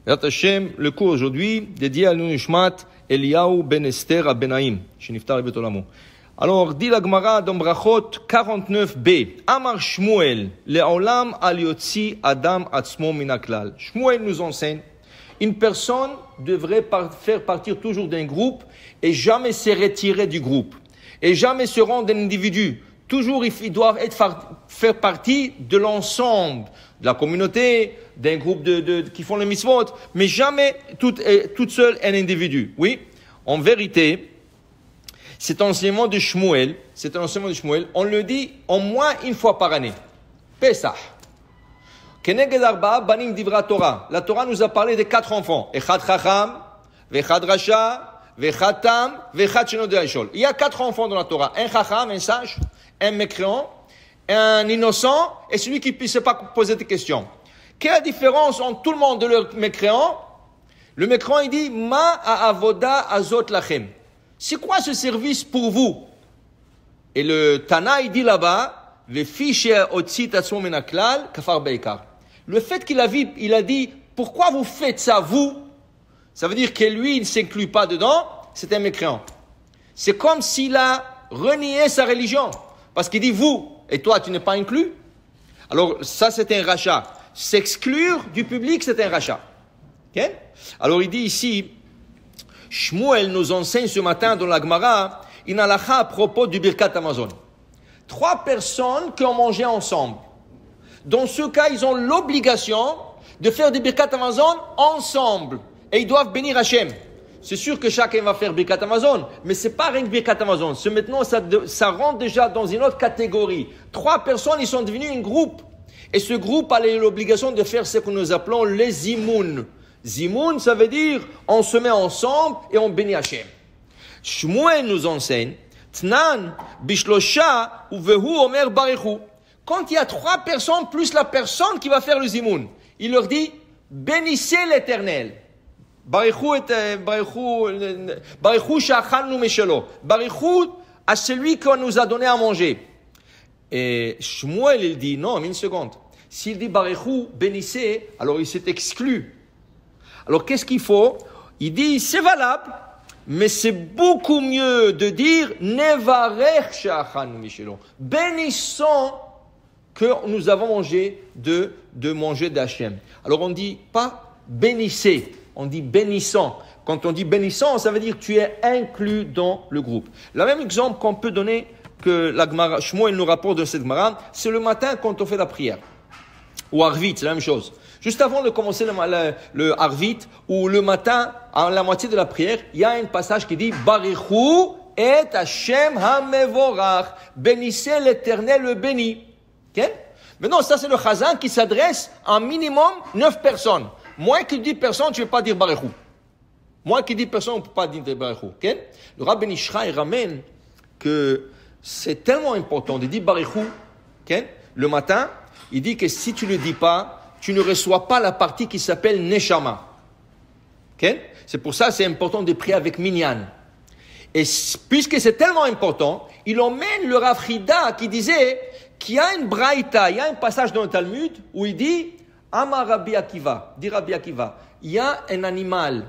Yat Hashem, le cours aujourd'hui dédié à l'Unishmat Eliyahu ben Esther à Benaim, Shiniftar Bet Olamo. Alors, dit la Gemara dans Brachot 49b, Amar Shmuel, Le'olam al yotzi Adam atzmo min haklal. Shmuel nous enseigne, une personne devrait faire partir toujours d'un groupe et jamais se retirer du groupe. Et jamais se rendre un individu. Toujours, ils doivent faire partie de l'ensemble, de la communauté, d'un groupe qui font les mitzvot, mais jamais toute seule un individu. Oui, en vérité, cet enseignement de Shmuel, on le dit au moins une fois par année. Pesach. Keneged arba'a banim divra Torah. La Torah nous a parlé de 4 enfants. Echad chacham, vechad rasha, vechad tam, vechad sheno de ha'ishol. Il y a 4 enfants dans la Torah. Un chacham, un sage, un mécréant, un innocent et celui qui ne puisse pas poser des questions. Quelle est la différence entre tout le monde et le mécréant? Le mécréant, il dit, ma avoda azot lachem. C'est quoi ce service pour vous? Et le Tana, il dit là-bas, le fait qu'il a vu, il a dit, pourquoi vous faites ça, vous? Ça veut dire que lui, il ne s'inclut pas dedans, c'est un mécréant. C'est comme s'il a renié sa religion. Parce qu'il dit, vous, et toi, tu n'es pas inclus? Alors, ça, c'est un rachat. S'exclure du public, c'est un rachat. Okay? Alors, il dit ici, Shmuel nous enseigne ce matin dans la Gemara, une halakha à propos du Birkat Hamazon. 3 personnes qui ont mangé ensemble. Dans ce cas, ils ont l'obligation de faire du Birkat Hamazon ensemble. Et ils doivent bénir Hachem. C'est sûr que chacun va faire Birkat Hamazon, mais c'est pas rien que Birkat Hamazon. Maintenant, ça rentre déjà dans une autre catégorie. 3 personnes, ils sont devenus un groupe. Et ce groupe a l'obligation de faire ce que nous appelons les zimoun. Zimoun, ça veut dire, on se met ensemble et on bénit Hachem. Shmuel nous enseigne, Tnan, Bishlosha, Uvehu, Omer, Barechu. Quand il y a 3 personnes plus la personne qui va faire le zimoun, il leur dit, bénissez l'Éternel. Barechu sha'achalnu meshelo. Barechu à celui qu'on nous a donné à manger. Et Shmuel, il dit, non, une seconde. S'il dit Barechu, bénissez, alors il s'est exclu. Alors qu'est-ce qu'il faut? Il dit, c'est valable, mais c'est beaucoup mieux de dire Nevarech sha'achalnu meshelo. Bénissons que nous avons mangé de manger d'Hachem. Alors on dit pas bénissez. On dit bénissant. Quand on dit bénissant, ça veut dire que tu es inclus dans le groupe. Le même exemple qu'on peut donner que la Gemara, Shmuel nous rapporte de cette Gemara, c'est le matin quand on fait la prière. Ou Arvit, c'est la même chose. Juste avant de commencer le Arvit, ou le matin, à la moitié de la prière, il y a un passage qui dit Barichu et Hashem hamevorach. Bénissez l'Éternel le béni. Okay? Maintenant, ça c'est le Chazan qui s'adresse à un minimum 9 personnes. Moins que 10 personnes, tu ne veux pas dire Barechu. Moins que 10 personnes, on ne peut pas dire Barechu. Okay? Le Rabbi Ishraï ramène que c'est tellement important de dire Barechu. Okay? Le matin, il dit que si tu ne le dis pas, tu ne reçois pas la partie qui s'appelle Neshama. Okay? C'est pour ça que c'est important de prier avec Minyan. Et puisque c'est tellement important, il emmène le Rav Chida qui disait qu'il y a une braïta, il y a un passage dans le Talmud où il dit Amar Rabbi Akiva, dit Rabbi Akiva, il y a un animal,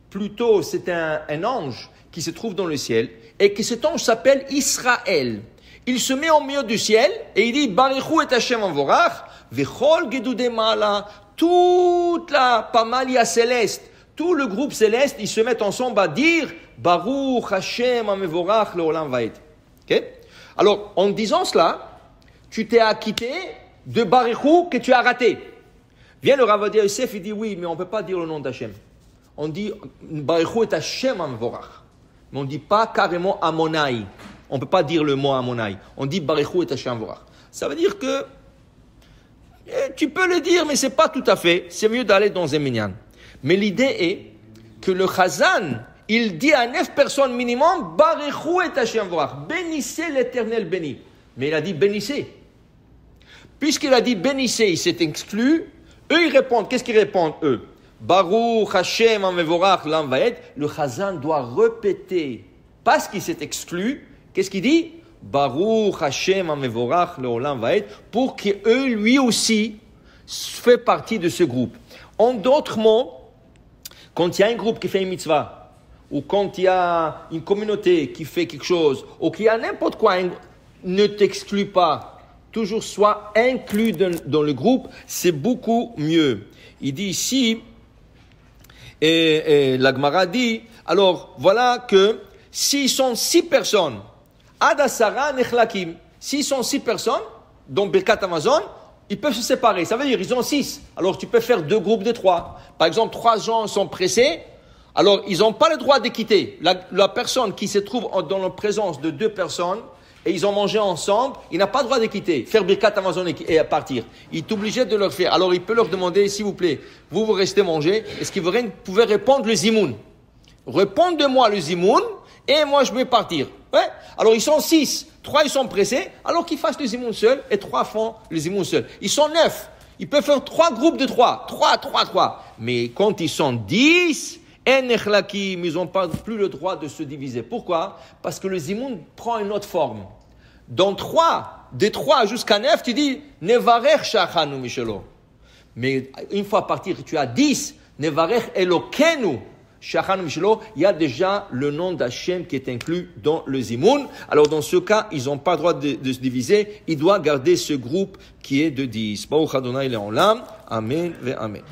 plutôt c'est un ange qui se trouve dans le ciel, et que cet ange s'appelle Israël. Il se met au milieu du ciel, et il dit, Barechu et Hashem Anvorach, Vechol Gedude Mala, toute la pamalia céleste, tout le groupe céleste, ils se mettent ensemble à dire, Baruch Hashem Anvorach Leolam Vaed. Okay? Alors, en disant cela, tu t'es acquitté de Barechu que tu as raté. Vient le Rav Ovadia Yosef, il dit oui, mais on ne peut pas dire le nom d'Hachem. On dit Barechu et Hashem Anvorach. Mais on ne dit pas carrément Amonai. On ne peut pas dire le mot Amonai. On dit Barechu et Hashem Anvorach. Ça veut dire que tu peux le dire, mais ce n'est pas tout à fait. C'est mieux d'aller dans un minyan. Mais l'idée est que le Chazan, il dit à 9 personnes minimum Barechu et Hashem Anvorach. Bénissez l'Éternel béni. Mais il a dit bénissez. Puisqu'il a dit bénissez, il s'est exclu. Eux, ils répondent. Qu'est-ce qu'ils répondent, eux? Baruch Hashem Amevorach Lam Vaed. Le Chazan doit répéter. Parce qu'il s'est exclu, qu'est-ce qu'il dit? Baruch Hashem Amevorach Leolam Vaed. Pour qu'eux, lui aussi, fait partie de ce groupe. En d'autres mots, Quand il y a un groupe qui fait une mitzvah, ou quand il y a une communauté qui fait quelque chose, ou qu'il y a n'importe quoi, ne t'exclus pas. Toujours sois inclus dans le groupe, c'est beaucoup mieux. Il dit ici, et la Gemara dit, alors voilà que s'ils sont 6 personnes, Adasara Nechlakim, s'ils sont 6 personnes, dans Birkat Amazon, ils peuvent se séparer. Ça veut dire ils ont 6. Alors tu peux faire 2 groupes de 3. Par exemple, 3 gens sont pressés, alors ils n'ont pas le droit de quitter. La personne qui se trouve dans la présence de 2 personnes, et ils ont mangé ensemble, il n'a pas le droit de quitter, faire Birkat Amazon et à partir. Il est obligé de leur faire. Alors il peut leur demander, s'il vous plaît, vous restez manger, est-ce que vous pouvez répondre le zimoun? Répondez-moi le zimoun, et moi je vais partir. Ouais. Alors ils sont 6, 3 ils sont pressés, alors qu'ils fassent le zimoun seul, et 3 font le zimoun seul. Ils sont 9, ils peuvent faire 3 groupes de 3, 3. Mais quand ils sont 10, ils n'ont pas plus le droit de se diviser. Pourquoi? Parce que le zimoun prend une autre forme. Dans 3, de 3 jusqu'à 9, tu dis Nevarech Shachanu Mishelo. Mais une fois partir, tu as 10, Nevarech Elokenu Shachanu Mishelo. Il y a déjà le nom d'Hachem qui est inclus dans le zimoun. Alors dans ce cas, ils n'ont pas le droit de se diviser. Ils doivent garder ce groupe qui est de 10. Baruch Adonai Le'olam. Amen ve Amen.